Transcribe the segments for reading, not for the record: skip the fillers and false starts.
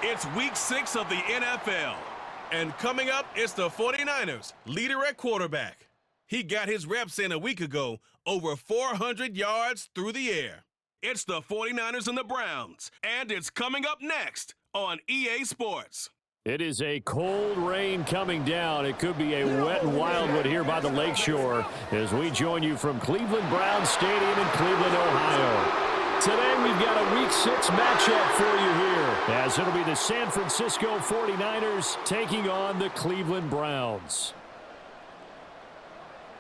It's week 6 of the NFL. And coming up, it's the 49ers, leader at quarterback. He got his reps in a week ago, over 400 yards through the air. It's the 49ers and the Browns, and it's coming up next on EA Sports. It is a cold rain coming down. It could be a wet and wild one here by the lakeshore as we join you from Cleveland Browns Stadium in Cleveland, Ohio. Today we've got a Week 6 matchup for you here, as it'll be the San Francisco 49ers taking on the Cleveland Browns.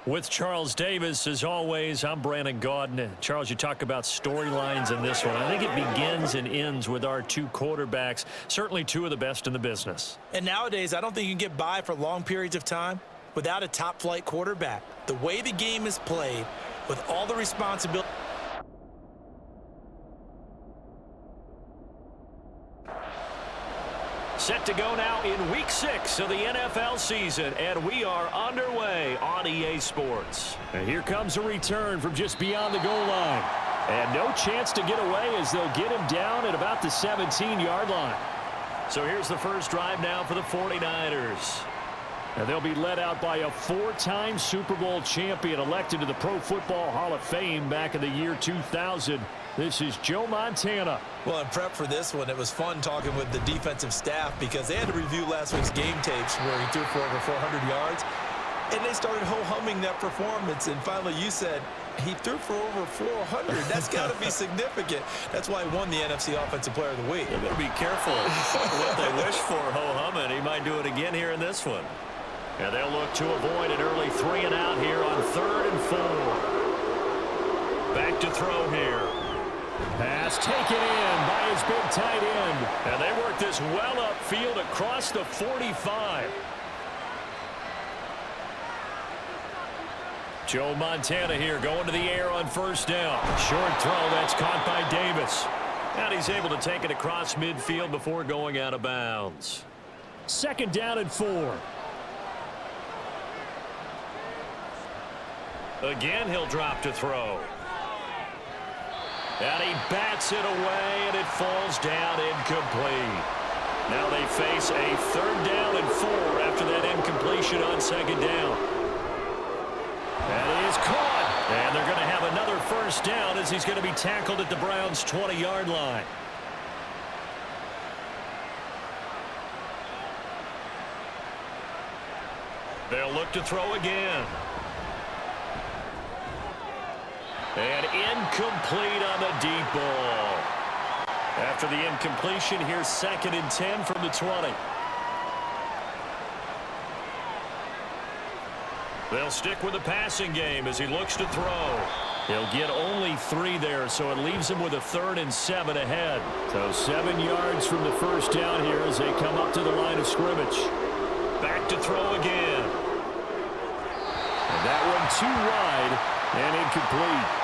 With Charles Davis, as always, I'm Brandon Gaudin. Charles, you talk about storylines in this one. I think it begins and ends with our two quarterbacks, certainly two of the best in the business. And nowadays, I don't think you can get by for long periods of time without a top-flight quarterback. The way the game is played, with all the responsibility. Set to go now in Week 6 of the NFL season, and we are underway on EA Sports. And here comes a return from just beyond the goal line. And no chance to get away as they'll get him down at about the 17-yard line. So here's the first drive now for the 49ers. And they'll be led out by a 4-time Super Bowl champion elected to the Pro Football Hall of Fame back in the year 2000. This is Joe Montana. Well, in prep for this one, it was fun talking with the defensive staff because they had to review last week's game tapes where he threw for over 400 yards. And they started ho-humming that performance. And finally, you said he threw for over 400. That's got to be significant. That's why he won the NFC Offensive Player of the Week. They're going to be careful what they wish for, ho-humming. He might do it again here in this one. And they'll look to avoid an early 3 and out here on 3rd and 4. Back to throw here. Pass taken in by his big tight end. And they work this well upfield across the 45. Joe Montana here going to the air on first down. Short throw, that's caught by Davis. And he's able to take it across midfield before going out of bounds. 2nd down and 4. Again, he'll drop to throw. And he bats it away, and it falls down incomplete. Now they face a 3rd down and 4 after that incompletion on 2nd down. That is caught. And they're going to have another first down as he's going to be tackled at the Browns' 20-yard line. They'll look to throw again. And incomplete on the deep ball. After the incompletion, here's 2nd and 10 from the 20. They'll stick with the passing game as he looks to throw. He'll get only 3 there, so it leaves him with a 3rd and 7 ahead. So 7 yards from the first down here as they come up to the line of scrimmage. Back to throw again. And that one too wide and incomplete.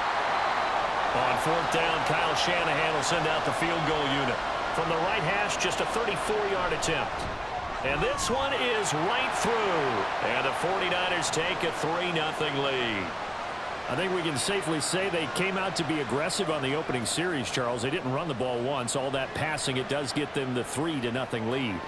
On 4th down, Kyle Shanahan will send out the field goal unit. From the right hash, just a 34-yard attempt. And this one is right through. And the 49ers take a 3-0 lead. I think we can safely say they came out to be aggressive on the opening series, Charles. They didn't run the ball once. All that passing, it does get them the 3-0 lead.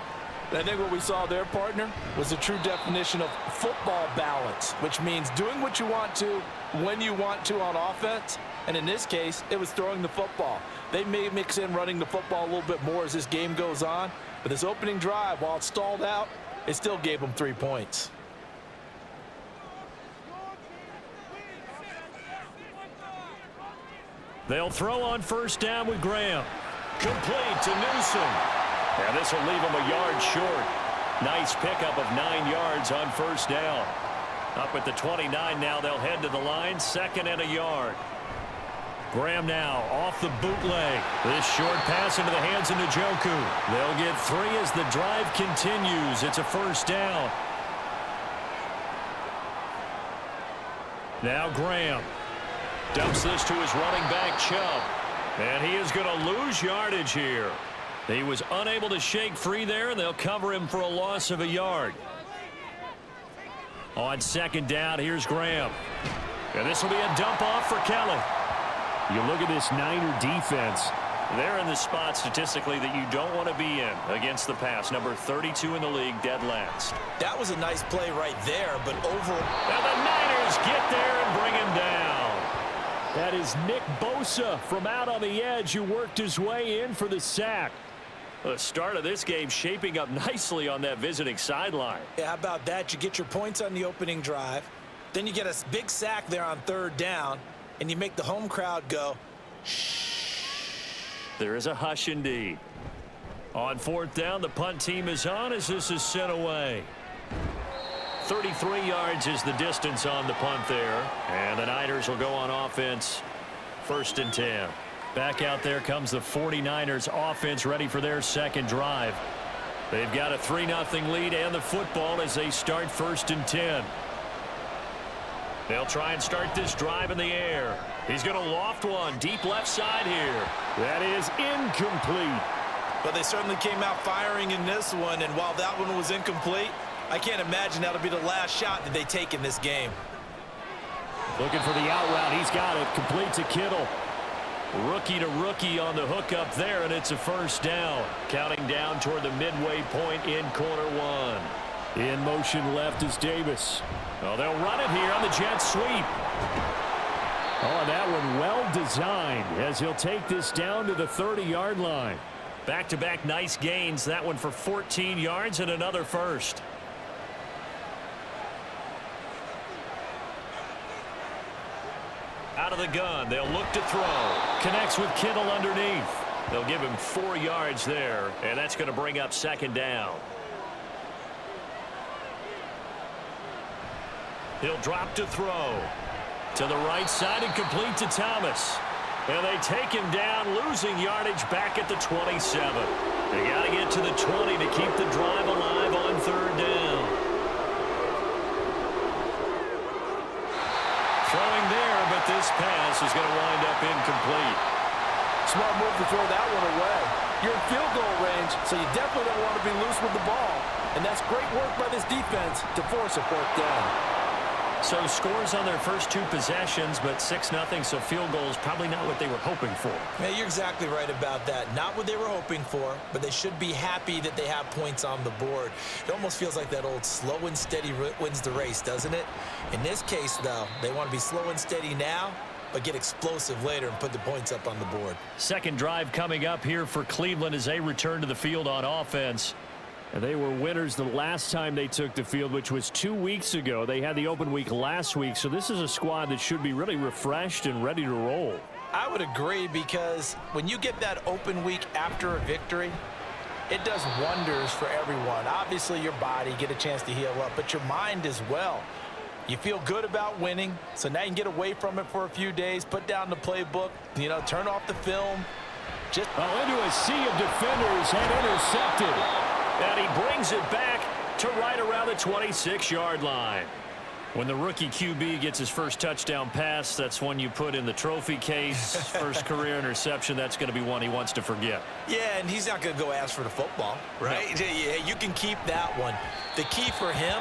I think what we saw there, partner, was a true definition of football balance, which means doing what you want to, when you want to on offense. And in this case, it was throwing the football. They may mix in running the football a little bit more as this game goes on. But this opening drive, while it stalled out, it still gave them 3 points. They'll throw on first down with Graham. Complete to Newsom. And this will leave him a yard short. Nice pickup of 9 yards on first down. Up at the 29 now, they'll head to the line, 2nd and a yard. Graham now off the bootleg. This short pass into the hands of Njoku. They'll get 3 as the drive continues. It's a first down. Now Graham dumps this to his running back, Chubb. And he is going to lose yardage here. He was unable to shake free there, and they'll cover him for a loss of a yard. On 2nd down, here's Graham. And this will be a dump off for Kelly. You look at this Niner defense. They're in the spot statistically that you don't want to be in against the pass. Number 32 in the league, dead last. That was a nice play right there, but overall. And the Niners get there and bring him down. That is Nick Bosa from out on the edge who worked his way in for the sack. The start of this game shaping up nicely on that visiting sideline. Yeah, how about that? You get your points on the opening drive. Then you get a big sack there on third down, and you make the home crowd go, shh. There is a hush indeed. On fourth down, the punt team is on as this is sent away. 33 yards is the distance on the punt there. And the Niners will go on offense. 1st and 10. Back out there comes the 49ers offense ready for their second drive. They've got a 3-0 lead and the football as they start 1st and 10. They'll try and start this drive in the air. He's going to loft one deep left side here. That is incomplete. But they certainly came out firing in this one, and while that one was incomplete, I can't imagine that'll be the last shot that they take in this game. Looking for the out route. He's got it. Complete to Kittle. Rookie to rookie on the hook up there, and it's a 1st down. Counting down toward the midway point in corner 1. In motion left is Davis. Well, they'll run it here on the jet sweep. Oh, that one well designed as he'll take this down to the 30-yard line. Back-to-back nice gains. That one for 14 yards and another first. Out of the gun. They'll look to throw. Connects with Kittle underneath. They'll give him 4 yards there, and that's going to bring up 2nd down. He'll drop to throw. To the right side and complete to Thomas. And they take him down, losing yardage back at the 27. They got to get to the 20 to keep the drive alive on 3rd down. Throwing there, but this pass is going to wind up incomplete. Smart move to throw that one away. You're in field goal range, so you definitely don't want to be loose with the ball. And that's great work by this defense to force a 4th down. So scores on their first 2 possessions, but 6-0, so field goal is probably not what they were hoping for. Yeah, you're exactly right about that. Not what they were hoping for, but they should be happy that they have points on the board. It almost feels like that old slow and steady wins the race, doesn't it? In this case, though, they want to be slow and steady now, but get explosive later and put the points up on the board. Second drive coming up here for Cleveland as they return to the field on offense. And they were winners the last time they took the field, which was 2 weeks ago. They had the open week last week, so this is a squad that should be really refreshed and ready to roll. I would agree, because when you get that open week after a victory, it does wonders for everyone. Obviously, your body, get a chance to heal up, but your mind as well. You feel good about winning, so now you can get away from it for a few days, put down the playbook, turn off the film. Into a sea of defenders and intercepted. And he brings it back to right around the 26-yard line. When the rookie QB gets his first touchdown pass, that's one you put in the trophy case. First career interception, that's going to be one he wants to forget. Yeah, and he's not going to go ask for the football, right? No. Yeah, you can keep that one. The key for him,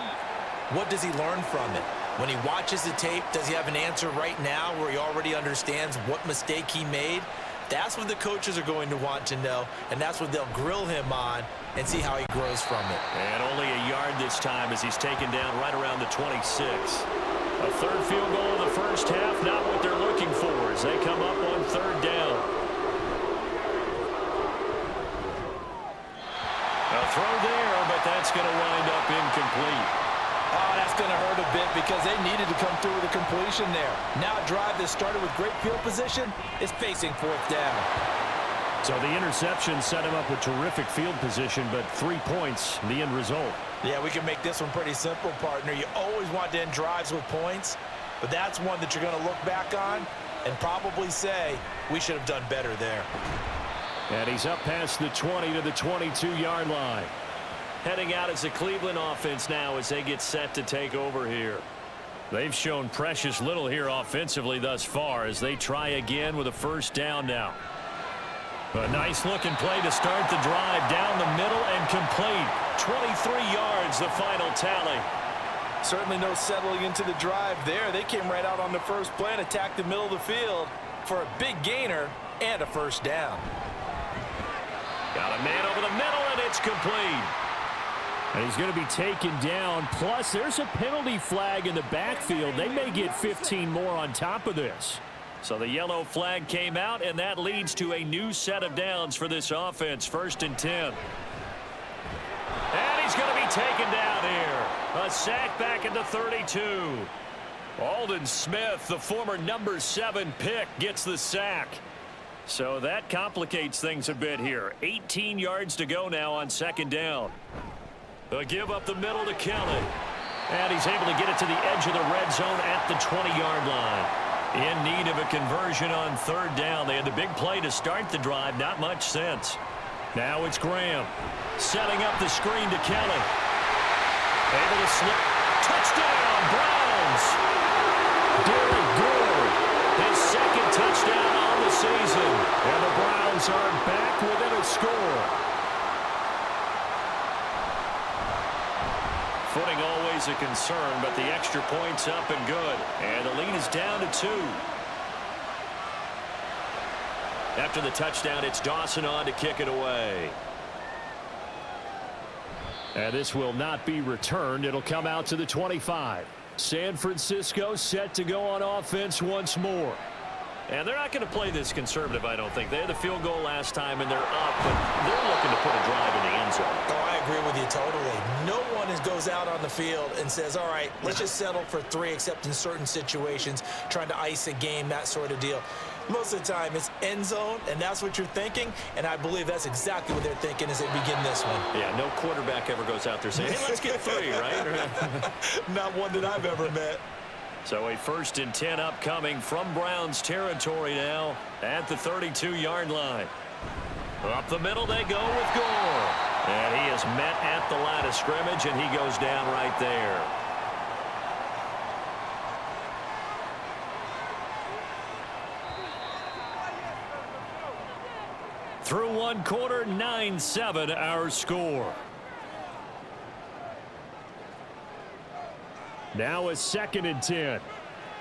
what does he learn from it? When he watches the tape, does he have an answer right now where he already understands what mistake he made? That's what the coaches are going to want to know, and that's what they'll grill him on and see how he grows from it. And only a yard this time as he's taken down right around the 26. A 3rd field goal in the first half, not what they're looking for as they come up on 3rd down. A throw there, but that's going to wind up incomplete. Oh, that's going to hurt a bit because they needed to come through with a completion there. Now a drive that started with great field position is facing 4th down. So the interception set him up with terrific field position, but 3 points, the end result. Yeah, we can make this one pretty simple, partner. You always want to end drives with points, but that's one that you're going to look back on and probably say, we should have done better there. And he's up past the 20 to the 22-yard line. Heading out as the Cleveland offense now as they get set to take over here. They've shown precious little here offensively thus far as they try again with a 1st down now. A nice looking play to start the drive down the middle and complete. 23 yards the final tally. Certainly no settling into the drive there. They came right out on the first play and attacked the middle of the field for a big gainer and a 1st down. It's complete. And he's going to be taken down. Plus, there's a penalty flag in the backfield. They may get 15 more on top of this. So the yellow flag came out, and that leads to a new set of downs for this offense. 1st and 10. And he's going to be taken down here. A sack back at the 32. Aldon Smith, the former number 7 pick, gets the sack. So that complicates things a bit here. 18 yards to go now on 2nd down. They'll give up the middle to Kelly. And he's able to get it to the edge of the red zone at the 20-yard line. In need of a conversion on 3rd down. They had the big play to start the drive. Not much sense. Now it's Graham. Setting up the screen to Kelly. Able to slip. Touchdown, Browns. Derek Gore. His 2nd touchdown on the season. And the Browns are back within a score. Footing always a concern, but the extra point's up and good. And the lead is down to 2. After the touchdown, it's Dawson on to kick it away. And this will not be returned. It'll come out to the 25. San Francisco set to go on offense once more. And they're not going to play this conservative, I don't think. They had the field goal last time, and they're up, but they're looking to put a drive in the end zone. Oh, I agree with you totally. No one goes out on the field and says, all right, let's just settle for 3, except in certain situations, trying to ice a game, that sort of deal. Most of the time, it's end zone, and that's what you're thinking, and I believe that's exactly what they're thinking as they begin this one. Yeah, no quarterback ever goes out there saying, hey, let's get 3, right? Not one that I've ever met. So a 1st and 10 upcoming from Browns territory now at the 32-yard line. Up the middle they go with Gore. And he is met at the line of scrimmage, and he goes down right there. Through 1 quarter, 9-7 our score. Now a 2nd and 10.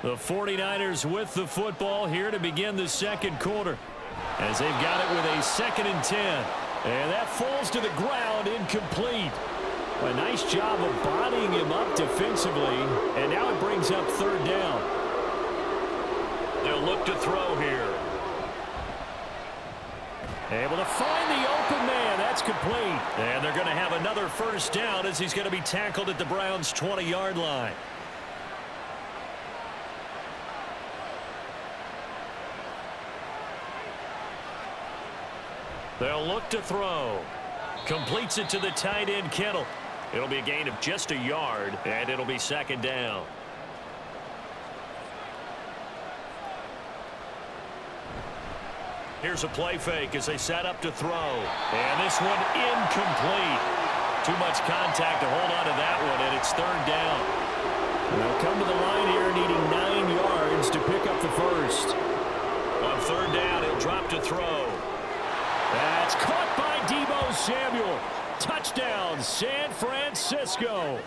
The 49ers with the football here to begin the 2nd quarter. As they've got it with a 2nd and 10. And that falls to the ground, incomplete. A nice job of bodying him up defensively. And now it brings up 3rd down. They'll look to throw here. Able to find the open man. That's complete. And they're going to have another 1st down as he's going to be tackled at the Browns' 20-yard line. They'll look to throw. Completes it to the tight end, Kittle. It'll be a gain of just a yard, and it'll be 2nd down. Here's a play fake as they set up to throw. And this one incomplete. Too much contact to hold on to that one, and it's 3rd down. They'll come to the line here needing 9 yards to pick up the 1st. On 3rd down, he'll drop to throw. That's caught by Deebo Samuel. Touchdown, San Francisco.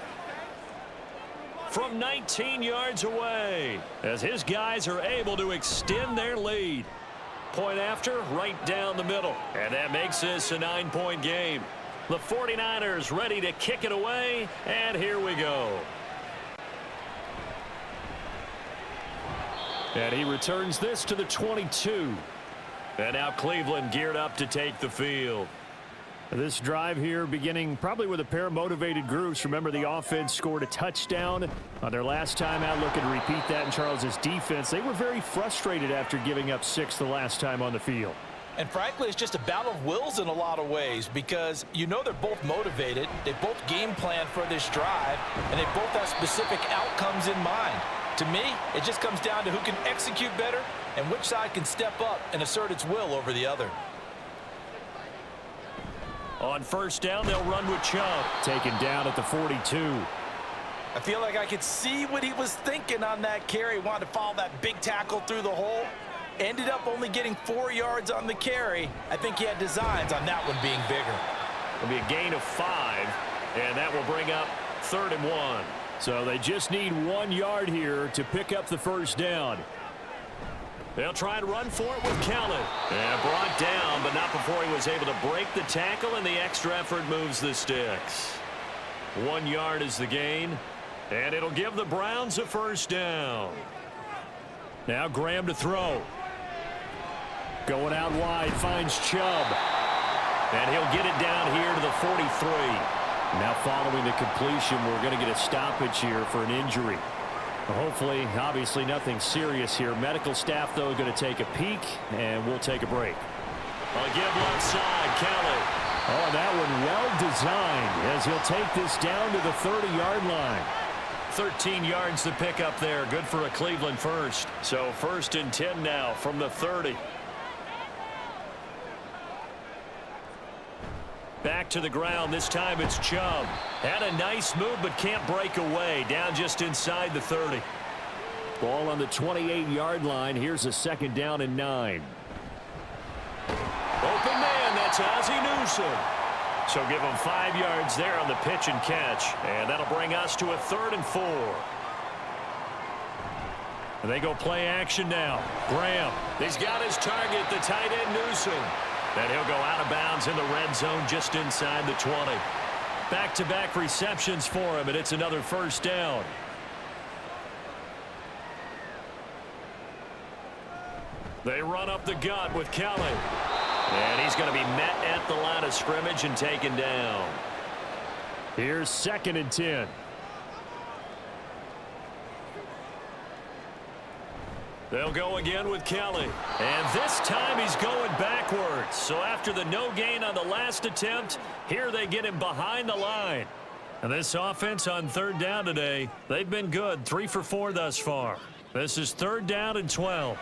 From 19 yards away, as his guys are able to extend their lead. Point after, right down the middle. And that makes this a 9-point game. The 49ers ready to kick it away, and here we go. And he returns this to the 22. And now Cleveland geared up to take the field. This drive here beginning probably with a pair of motivated groups. Remember, the offense scored a touchdown on their last time out. Looking to repeat that in Charles's defense. They were very frustrated after giving up 6 the last time on the field. And frankly, it's just a battle of wills in a lot of ways, because you know they're both motivated. They both game plan for this drive, and they both have specific outcomes in mind. To me, it just comes down to who can execute better and which side can step up and assert its will over the other. On 1st down, they'll run with Chubb. Taken down at the 42. I feel like I could see what he was thinking on that carry. Wanted to follow that big tackle through the hole. Ended up only getting 4 yards on the carry. I think he had designs on that one being bigger. It'll be a gain of 5, and that will bring up 3rd and 1. So they just need 1 yard here to pick up the 1st down. They'll try and run for it with Kelly. And brought down, but not before he was able to break the tackle, and the extra effort moves the sticks. 1 yard is the gain, and it'll give the Browns a first down. Now Graham to throw. Going out wide, finds Chubb. And he'll get it down here to the 43. Now following the completion, we're going to get a stoppage here for an injury. Hopefully, obviously nothing serious here. Medical staff, though, going to take a peek, and we'll take a break. I'll give left side, Kelly. Oh, that one well designed as he'll take this down to the 30-yard line. 13 yards to pick up there. Good for a Cleveland first. So 1st and 10 now from the 30. Back to the ground. This time it's Chubb. Had a nice move but can't break away. Down just inside the 30. Ball on the 28-yard line. Here's a 2nd down and 9. Open man. That's Ozzie Newsome. So give him 5 yards there on the pitch and catch. And that'll bring us to a 3rd and 4. And they go play action now. Graham. He's got his target, the tight end Newsome. And he'll go out of bounds in the red zone just inside the 20. Back-to-back receptions for him, and it's another first down. They run up the gut with Kelly. And he's going to be met at the line of scrimmage and taken down. Here's 2nd and 10. They'll go again with Kelly. And this time he's going backwards. So after the no gain on the last attempt, here they get him behind the line. And this offense on 3rd down today, they've been good. 3 for 4 thus far. This is 3rd down and 12.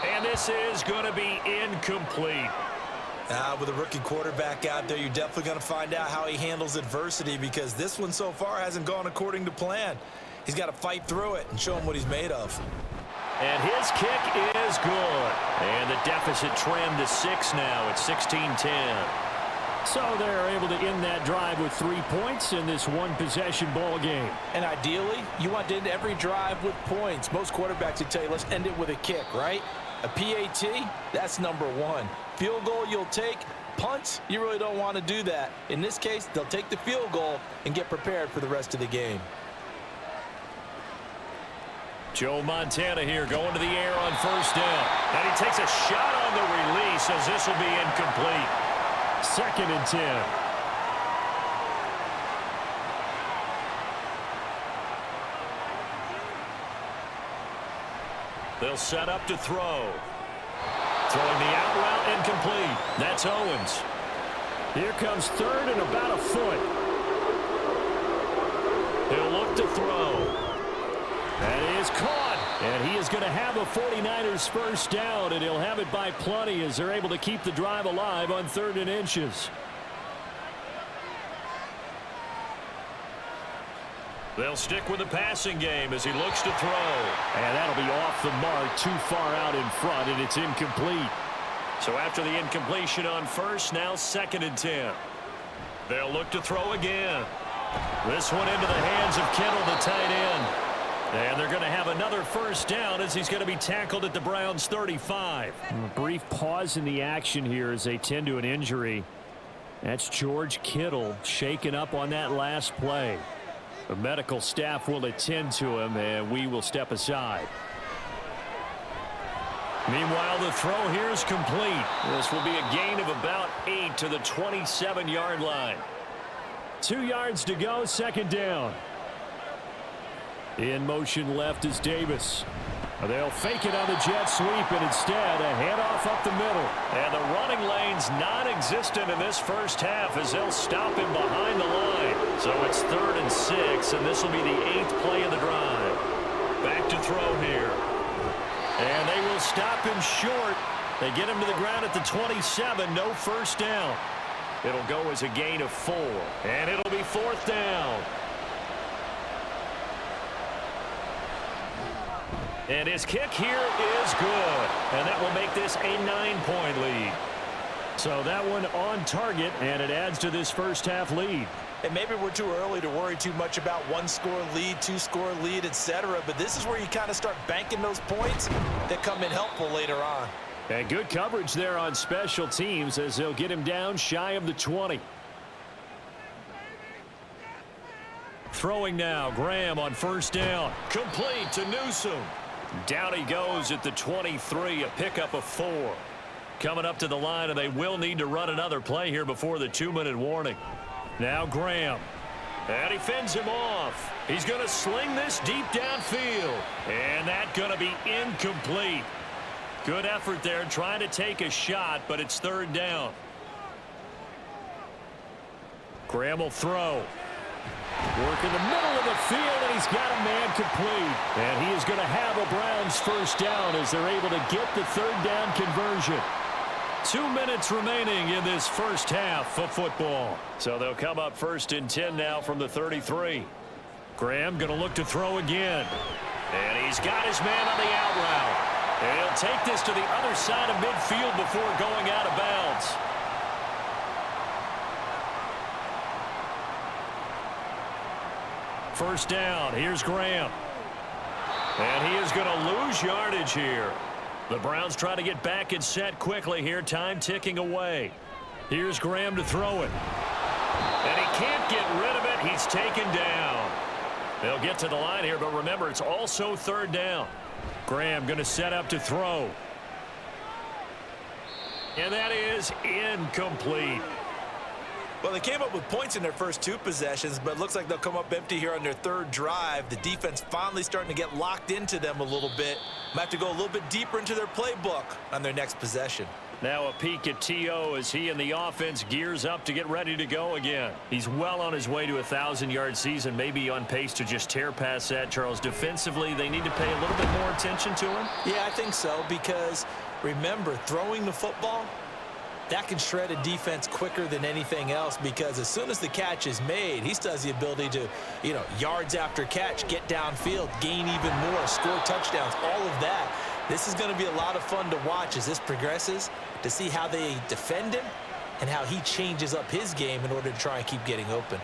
And this is going to be incomplete. With a rookie quarterback out there, you're definitely going to find out how he handles adversity, because this one so far hasn't gone according to plan. He's got to fight through it and show him what he's made of. And his kick is good. And the deficit trimmed to 6 now at 16-10. So they're able to end that drive with 3 points in this one-possession ball game. And ideally, you want to end every drive with points. Most quarterbacks would tell you, let's end it with a kick, right? A PAT, that's number 1. Field goal you'll take. Punts, you really don't want to do that. In this case, they'll take the field goal and get prepared for the rest of the game. Joe Montana here going to the air on 1st down. And he takes a shot on the release as this will be incomplete. 2nd and 10. They'll set up to throw. Throwing the out route incomplete. That's Owens. Here comes 3rd and about a foot. He'll look to throw. That is caught. And he is going to have a 49ers first down, and he'll have it by plenty as they're able to keep the drive alive on 3rd and inches. They'll stick with the passing game as he looks to throw. And that'll be off the mark, too far out in front, and it's incomplete. So after the incompletion on 1st, now 2nd and 10. They'll look to throw again. This one into the hands of Kittle, the tight end. And they're going to have another first down as he's going to be tackled at the Browns' 35. A brief pause in the action here as they tend to an injury. That's George Kittle shaken up on that last play. The medical staff will attend to him, and we will step aside. Meanwhile, the throw here is complete. This will be a gain of about 8 to the 27-yard line. 2 yards to go, 2nd down. In motion left is Davis. They'll fake it on the jet sweep, and instead a handoff up the middle. And the running lane's non-existent in this first half as they'll stop him behind the line. So it's 3rd and 6, and this will be the 8th play of the drive. Back to throw here. And they will stop him short. They get him to the ground at the 27, no first down. It'll go as a gain of 4, and it'll be 4th down. And his kick here is good. And that will make this a 9-point lead. So that one on target, and it adds to this first half lead. And maybe we're too early to worry too much about one-score lead, two-score lead, etc. But this is where you kind of start banking those points that come in helpful later on. And good coverage there on special teams as they'll get him down shy of the 20. Throwing now, Graham on first down. Complete to Newsome. Down he goes at the 23, a pickup of 4. Coming up to the line, and they will need to run another play here before the 2-minute warning. Now Graham. And he fends him off. He's going to sling this deep downfield. And that's going to be incomplete. Good effort there trying to take a shot, but it's third down. Graham will throw. Work in the middle of the field, and he's got a man complete. And he is going to have a Browns first down as they're able to get the third down conversion. 2 minutes remaining in this first half of football. So they'll come up first and 10 now from the 33. Graham going to look to throw again. And he's got his man on the out route. And he'll take this to the other side of midfield before going out of bounds. First down. Here's Graham. And he is going to lose yardage here. The Browns try to get back and set quickly here. Time ticking away. Here's Graham to throw it. And he can't get rid of it. He's taken down. They'll get to the line here, but remember, it's also third down. Graham going to set up to throw. And that is incomplete. Well, they came up with points in their first 2 possessions, but it looks like they'll come up empty here on their third drive. The defense finally starting to get locked into them a little bit. Might have to go a little bit deeper into their playbook on their next possession. Now a peek at T.O. as he and the offense gears up to get ready to go again. He's well on his way to a 1,000-yard season, maybe on pace to just tear past that, Charles. Defensively, they need to pay a little bit more attention to him? Yeah, I think so, because remember, throwing the football, that can shred a defense quicker than anything else, because as soon as the catch is made, he still has the ability to, yards after catch, get downfield, gain even more, score touchdowns, all of that. This is going to be a lot of fun to watch as this progresses, to see how they defend him and how he changes up his game in order to try and keep getting open.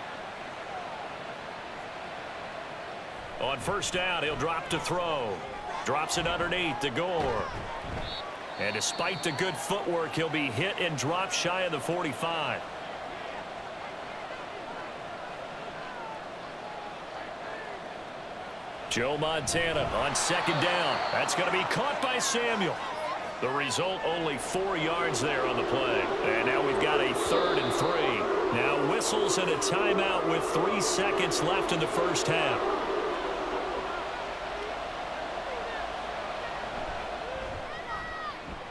On first down, he'll drop to throw. Drops it underneath to Gore. And despite the good footwork, he'll be hit and dropped shy of the 45. Joe Montana on second down. That's going to be caught by Samuel. The result, only 4 yards there on the play. And now we've got a 3rd and 3. Now whistles and a timeout with 3 seconds left in the first half.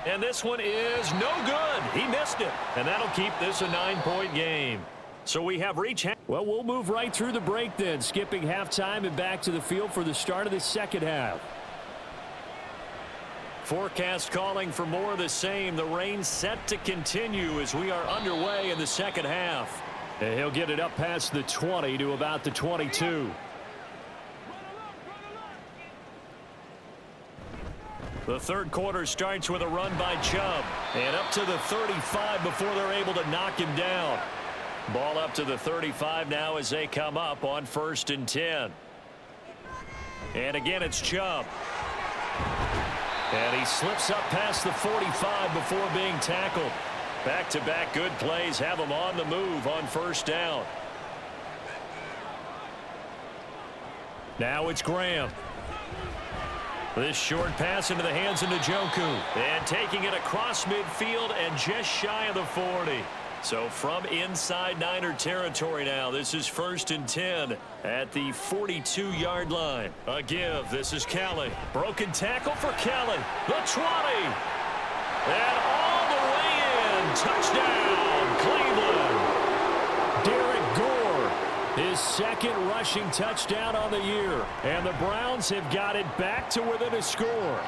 And this one is no good. He missed it. And that'll keep this a 9-point game. So we have reached. Well, we'll move right through the break then, skipping halftime and back to the field for the start of the second half. Forecast calling for more of the same. The rain set to continue as we are underway in the second half. And he'll get it up past the 20 to about the 22. The third quarter starts with a run by Chubb. And up to the 35 before they're able to knock him down. Ball up to the 35 now as they come up on 1st and 10. And again, it's Chubb. And he slips up past the 45 before being tackled. Back-to-back good plays have him on the move on first down. Now it's Graham. This short pass into the hands of Njoku. And taking it across midfield and just shy of the 40. So from inside Niner territory now, this is 1st and 10 at the 42-yard line. A give. This is Kelly. Broken tackle for Kelly. The 20. And all the way in. Touchdown, Cleveland. Derek Gore, his 2nd rushing touchdown on the year. And the Browns have got it back to within a score.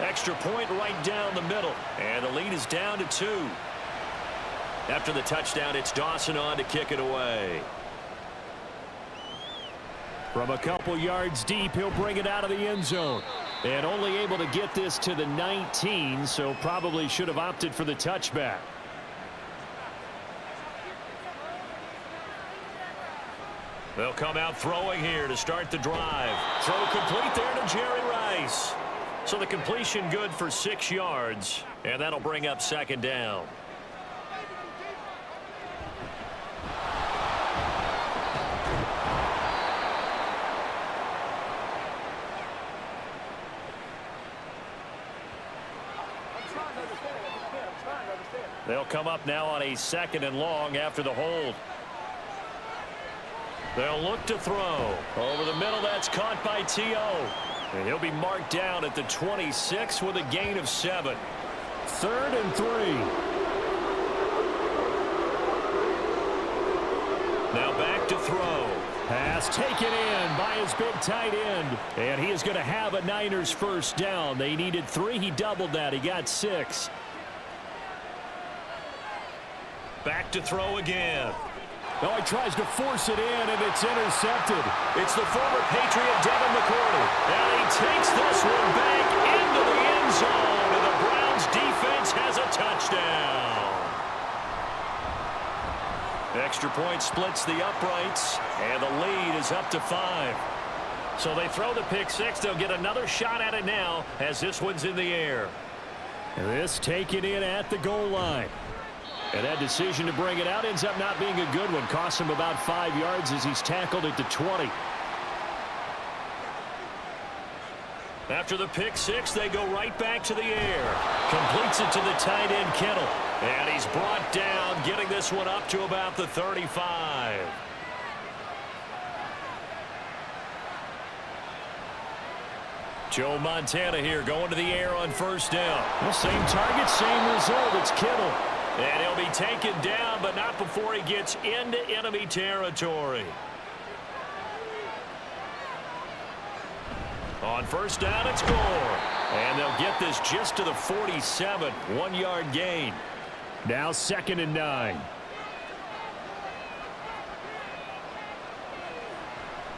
Extra point right down the middle. And the lead is down to 2. After the touchdown, it's Dawson on to kick it away. From a couple yards deep, he'll bring it out of the end zone. And only able to get this to the 19, so probably should have opted for the touchback. They'll come out throwing here to start the drive. Throw complete there to Jerry Rice. So the completion good for 6 yards, and that'll bring up second down. They'll come up now on a 2nd and long after the hold. They'll look to throw. Over the middle, that's caught by T.O. And he'll be marked down at the 26 with a gain of 7. 3rd and 3. Now back to throw. Pass taken in by his big tight end. And he is going to have a Niners first down. They needed 3. He doubled that. He got 6. Back to throw again. Oh, he tries to force it in, and it's intercepted. It's the former Patriot Devin McCourty. And he takes this one back into the end zone. And the Browns defense has a touchdown. Extra point splits the uprights, and the lead is up to 5. So they throw the pick 6. They'll get another shot at it now as this one's in the air. This taken in at the goal line. And that decision to bring it out ends up not being a good one. Costs him about 5 yards as he's tackled at the 20. After the pick 6, they go right back to the air. Completes it to the tight end, Kittle. And he's brought down, getting this one up to about the 35. Joe Montana here going to the air on first down. Well, same target, same result. It's Kittle. And he'll be taken down, but not before he gets into enemy territory. On first down, it's Gore. And they'll get this just to the 47. 1-yard gain. Now 2nd and 9.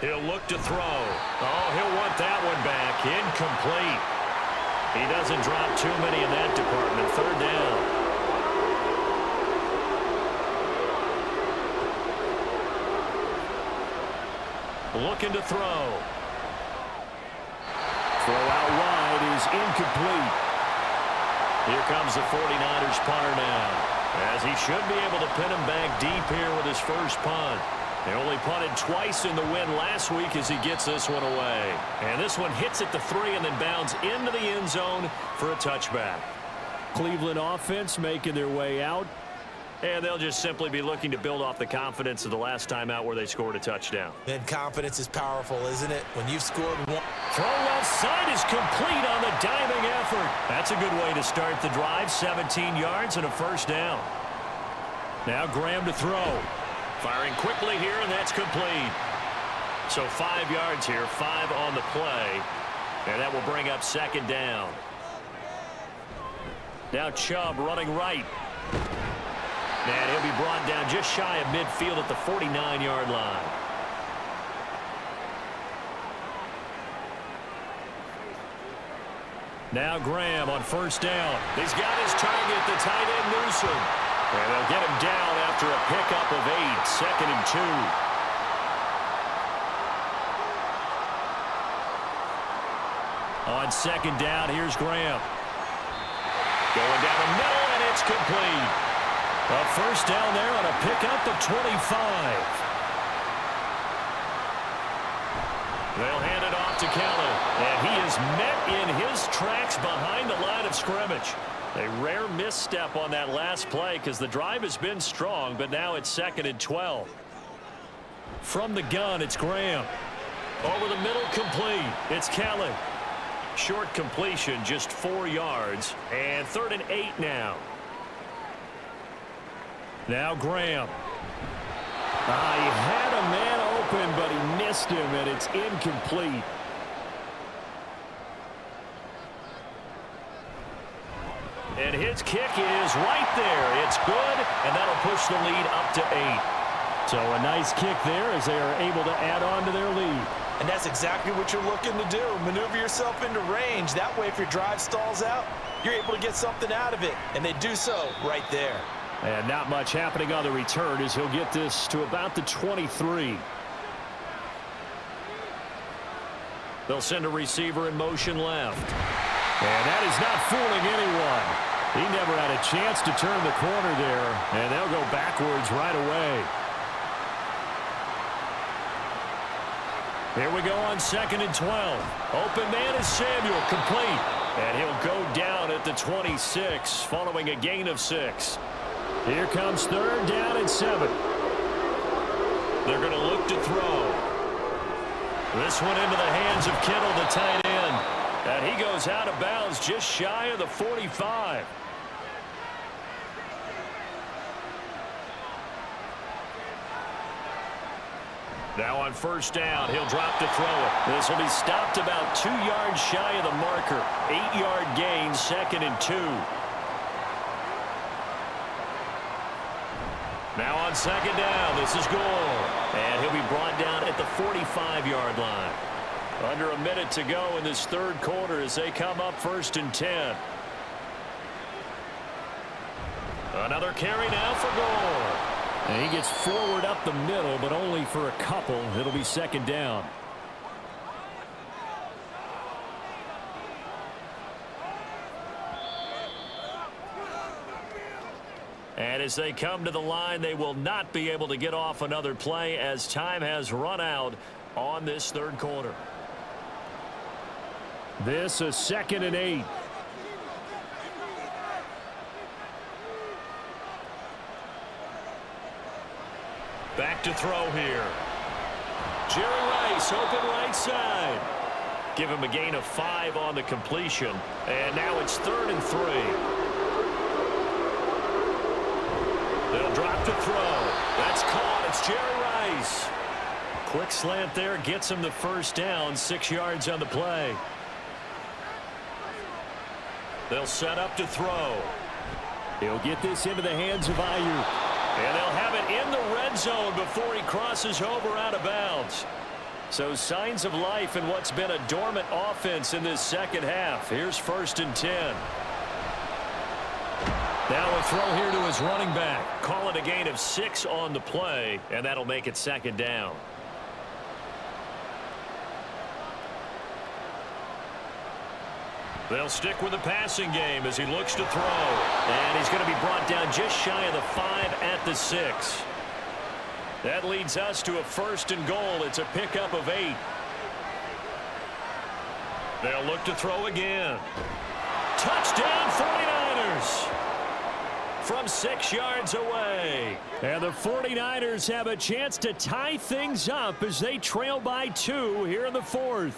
He'll look to throw. Oh, he'll want that one back. Incomplete. He doesn't drop too many in that department. 3rd down. Looking to throw. Throw out wide is incomplete. Here comes the 49ers punter now, as he should be able to pin him back deep here with his first punt. They only punted twice in the win last week as he gets this one away. And this one hits at the 3 and then bounds into the end zone for a touchback. Cleveland offense making their way out. And they'll just simply be looking to build off the confidence of the last time out where they scored a touchdown. And confidence is powerful, isn't it? When you've scored one. Throw left side is complete on the diving effort. That's a good way to start the drive. 17 yards and a first down. Now Graham to throw. Firing quickly here, and that's complete. So 5 yards here, 5 on the play. And that will bring up 2nd down. Now Chubb running right. And he'll be brought down just shy of midfield at the 49-yard line. Now Graham on first down. He's got his target, the tight end Newsom. And they'll get him down after a pickup of 8. 2nd and 2. On 2nd down, here's Graham. Going down the middle, and it's complete. A first down there on a pickup of 25. They'll hand it off to Kelly. And he is met in his tracks behind the line of scrimmage. A rare misstep on that last play because the drive has been strong, but now it's 2nd and 12. From the gun, it's Graham. Over the middle, complete. It's Kelly. Short completion, just 4 yards. And 3rd and 8 now. Now Graham. He had a man open, but he missed him, and it's incomplete. And his kick is right there. It's good, and that'll push the lead up to 8. So a nice kick there as they are able to add on to their lead. And that's exactly what you're looking to do. Maneuver yourself into range. That way, if your drive stalls out, you're able to get something out of it. And they do so right there. And not much happening on the return as he'll get this to about the 23. They'll send a receiver in motion left. And that is not fooling anyone. He never had a chance to turn the corner there, and they'll go backwards right away. Here we go on 2nd and 12. Open man is Samuel, complete. And he'll go down at the 26 following a gain of 6. Here comes 3rd down and 7. They're going to look to throw. This one into the hands of Kittle, the tight end. And he goes out of bounds just shy of the 45. Now on 1st down, he'll drop to throw it. This will be stopped about 2 yards shy of the marker. 8-yard gain, 2nd and 2. Now on 2nd down, this is Gore. And he'll be brought down at the 45-yard line. Under a minute to go in this 3rd quarter as they come up 1st and 10. Another carry now for Gore. And he gets forward up the middle, but only for a couple. It'll be 2nd down. And as they come to the line, they will not be able to get off another play as time has run out on this 3rd quarter. This is 2nd and 8. Back to throw here. Jerry Rice, open right side. Give him a gain of 5 on the completion. And now it's 3rd and 3. They'll drop to throw. That's caught. It's Jerry Rice. Quick slant there gets him the 1st down. 6 yards on the play. They'll set up to throw. He'll get this into the hands of Ayuk. And they'll have it in the red zone before he crosses over out of bounds. So signs of life in what's been a dormant offense in this 2nd half. Here's 1st and 10. Now a throw here to his running back. Call it a gain of 6 on the play, and that'll make it 2nd down. They'll stick with the passing game as he looks to throw. And he's going to be brought down just shy of the 5 at the 6. That leads us to a 1st and goal. It's a pickup of 8. They'll look to throw again. Touchdown 49ers! From 6 yards away. And the 49ers have a chance to tie things up as they trail by 2 here in the 4th.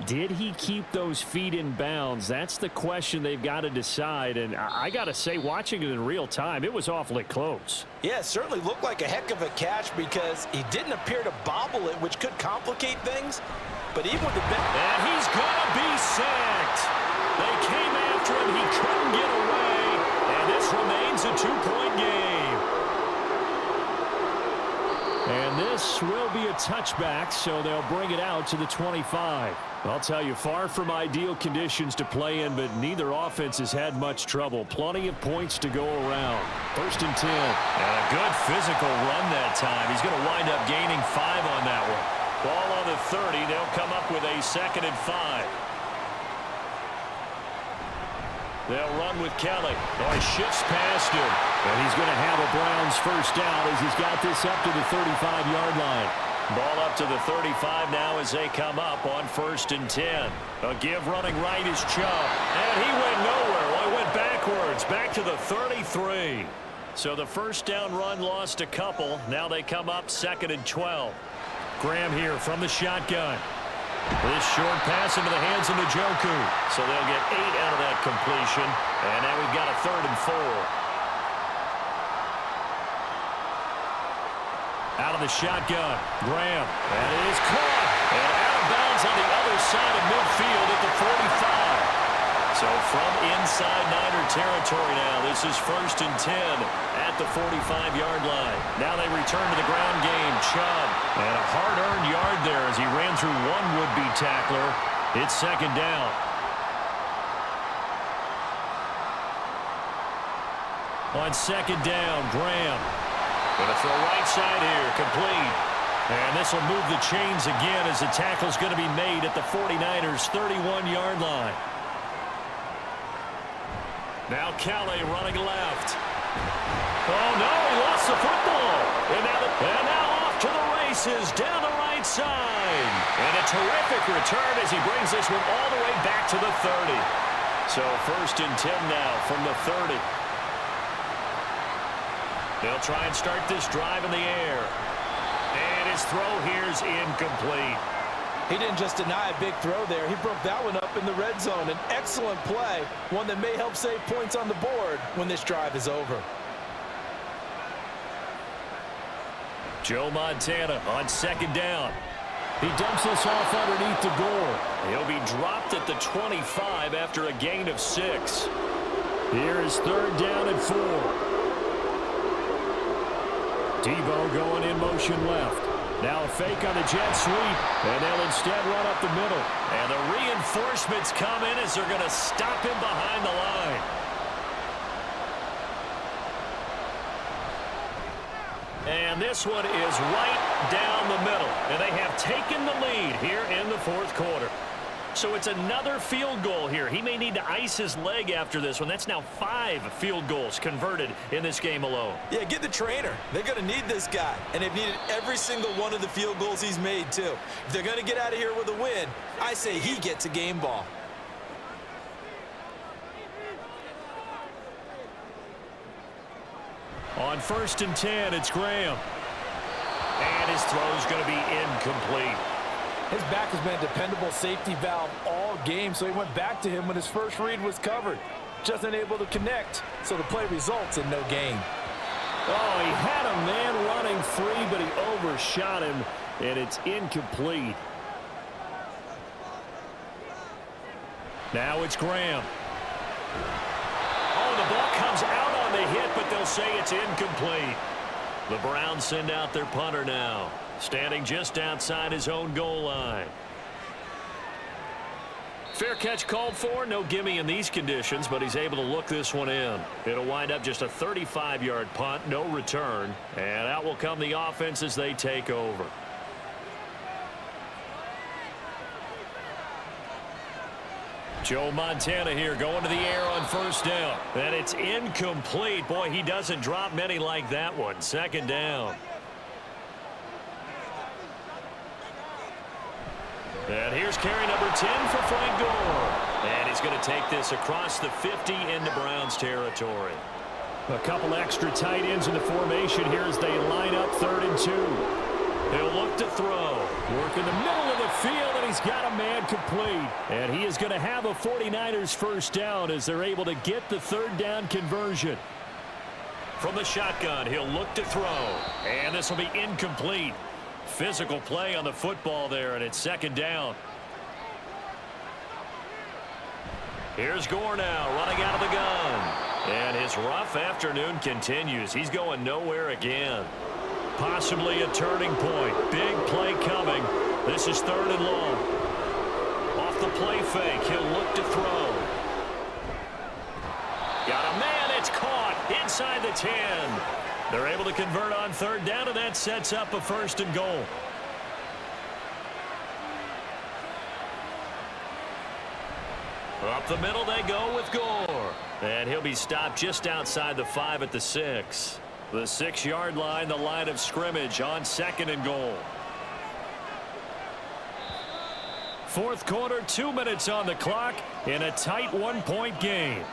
Did he keep those feet in bounds? That's the question they've got to decide. And I got to say, watching it in real time, it was awfully close. Yeah, it certainly looked like a heck of a catch because he didn't appear to bobble it, which could complicate things. But even with the and he's going to be sacked. They came after him. He couldn't get away. And this remains a 2-point game. And this will be a touchback, so they'll bring it out to the 25. I'll tell you, far from ideal conditions to play in, but neither offense has had much trouble. Plenty of points to go around. 1st and 10. And a good physical run that time. He's going to wind up gaining 5 on that one. Ball on the 30. They'll come up with a 2nd and 5. They'll run with Kelly. Oh, he shifts past him. And he's going to have a Browns 1st down as he's got this up to the 35-yard line. Ball up to the 35 now as they come up on 1st and 10. A give running right is Chubb. And he went nowhere. Well, he went backwards. Back to the 33. So the 1st down run lost a couple. Now they come up 2nd and 12. Graham here from the shotgun. This short pass into the hands of Njoku. So they'll get 8 out of that completion. And now we've got a 3rd and 4. Out of the shotgun, Graham. And it is caught. And out of bounds on the other side of midfield at the 45. So from inside Niner territory now, this is 1st and 10 at the 45-yard line. Now they return to the ground game. Chubb. And a hard-earned yard there as he ran through one would-be tackler. It's 2nd down. On 2nd down, Graham. Going to throw right side here, complete. And this will move the chains again as the tackle's going to be made at the 49ers' 31-yard line. Now Kelly running left. Oh, no, he lost the football. And now off to the races down the right side. And a terrific return as he brings this one all the way back to the 30. So 1st and 10 now from the 30. They'll try and start this drive in the air. And his throw here is incomplete. He didn't just deny a big throw there. He broke that one up in the red zone. An excellent play, one that may help save points on the board when this drive is over. Joe Montana on 2nd down. He dumps this off underneath the goal. He'll be dropped at the 25 after a gain of 6. Here is 3rd down and 4. Debo going in motion left. Now a fake on the jet sweep, and they'll instead run up the middle. And the reinforcements come in as they're going to stop him behind the line. And this one is right down the middle. And they have taken the lead here in the 4th quarter. So it's another field goal here. He may need to ice his leg after this one. That's now 5 field goals converted in this game alone. Yeah, get the trainer. They're going to need this guy. And they've needed every single one of the field goals he's made, too. If they're going to get out of here with a win, I say he gets a game ball. On 1st and 10, it's Graham. And his throw's going to be incomplete. His back has been a dependable safety valve all game, so he went back to him when his first read was covered. Just unable to connect, so the play results in no gain. Oh, he had a man running free, but he overshot him, and it's incomplete. Now it's Graham. Oh, the ball comes out on the hit, but they'll say it's incomplete. The Browns send out their punter now, standing just outside his own goal line. Fair catch called for. No gimme in these conditions, but he's able to look this one in. It'll wind up just a 35-yard punt, no return. And out will come the offense as they take over. Joe Montana here going to the air on 1st down. And it's incomplete. Boy, he doesn't drop many like that one. 2nd down. And here's carry number 10 for Frank Gore. And he's going to take this across the 50 into Browns territory. A couple extra tight ends in the formation here as they line up 3rd and 2. He'll look to throw. Work in the middle of the field, and he's got a man complete. And he is going to have a 49ers 1st down as they're able to get the 3rd down conversion. From the shotgun, he'll look to throw. And this will be incomplete. Physical play on the football there, and it's 2nd down. Here's Gore now running out of the gun. And his rough afternoon continues. He's going nowhere again. Possibly a turning point. Big play coming. This is 3rd and long. Off the play fake, he'll look to throw. Got a man, it's caught inside the 10. They're able to convert on 3rd down, and that sets up a 1st and goal. Up the middle they go with Gore. And he'll be stopped just outside the 5 at the 6. The 6-yard line, the line of scrimmage on 2nd and goal. 4th quarter, 2 minutes on the clock in a tight 1-point game.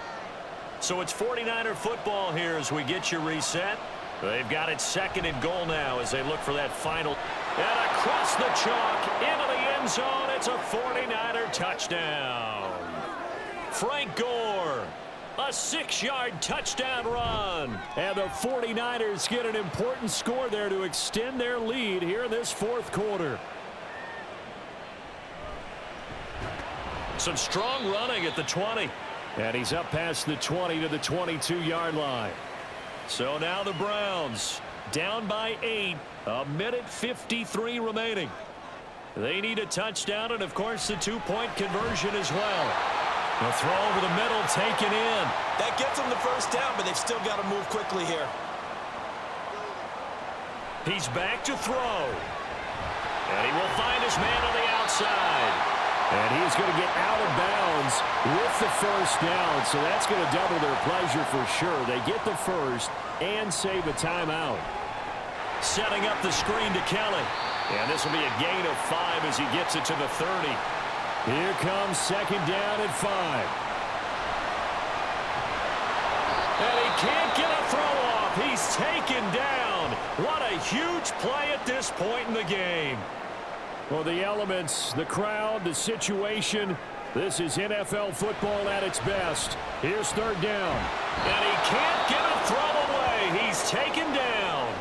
So it's 49er football here as we get you reset. They've got it 2nd and goal now as they look for that final. And across the chalk into the end zone, it's a 49er touchdown. Frank Gore. A 6-yard touchdown run. And the 49ers get an important score there to extend their lead here in this 4th quarter. Some strong running at the 20. And he's up past the 20 to the 22-yard line. So now the Browns down by 8. A minute 53 remaining. They need a touchdown and, of course, the 2-point conversion as well. The throw over the middle taken in. That gets them the 1st down, but they've still got to move quickly here. He's back to throw. And he will find his man on the outside. And he's going to get out of bounds with the first down, so that's going to double their pleasure for sure. They get the first and save a timeout. Setting up the screen to Kelly. And this will be a gain of 5 as he gets it to the 30. Here comes second down and 5. And he can't get a throw off. He's taken down. What a huge play at this point in the game. Well, the elements, the crowd, the situation, this is NFL football at its best. Here's third down. And he can't get a throw away. He's taken down.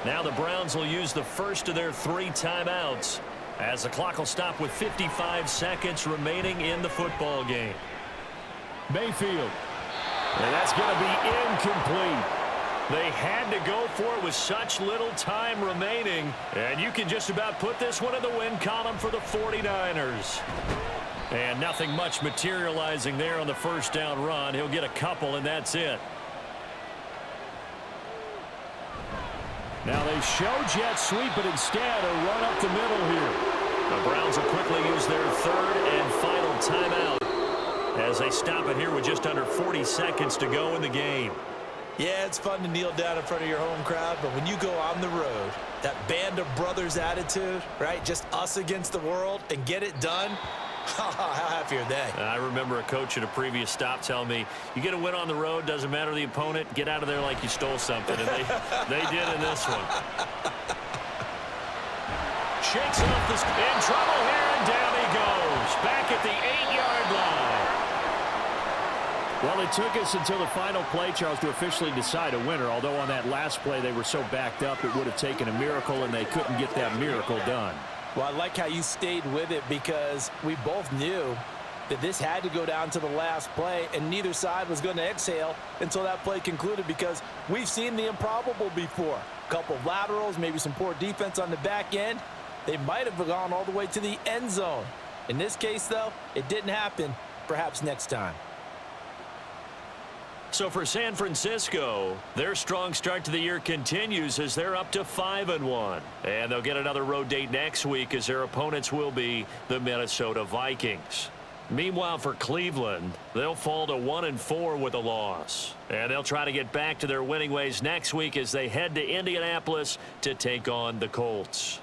Now the Browns will use the first of their 3 timeouts as the clock will stop with 55 seconds remaining in the football game. Mayfield. And that's going to be incomplete. They had to go for it with such little time remaining. And you can just about put this one in the win column for the 49ers. And nothing much materializing there on the first down run. He'll get a couple, and that's it. Now they show jet sweep, but instead a run up the middle here. The Browns will quickly use their third and final timeout as they stop it here with just under 40 seconds to go in the game. Yeah, it's fun to kneel down in front of your home crowd, but when you go on the road, that band of brothers attitude, right? Just us against the world and get it done. How happy are they? I remember a coach at a previous stop telling me, you get a win on the road, doesn't matter the opponent, get out of there like you stole something. And they did in this one. Shakes off this, in trouble here, and down he goes. Back at the 8-yard line. Well, it took us until the final play, Charles, to officially decide a winner, although on that last play they were so backed up it would have taken a miracle, and they couldn't get that miracle done. Well, I like how you stayed with it because we both knew that this had to go down to the last play, and neither side was going to exhale until that play concluded because we've seen the improbable before. A couple of laterals, maybe some poor defense on the back end. They might have gone all the way to the end zone. In this case, though, it didn't happen. Perhaps next time. So for San Francisco, their strong start to the year continues as they're up to 5-1. And they'll get another road date next week as their opponents will be the Minnesota Vikings. Meanwhile, for Cleveland, they'll fall to 1-4 with a loss. And they'll try to get back to their winning ways next week as they head to Indianapolis to take on the Colts.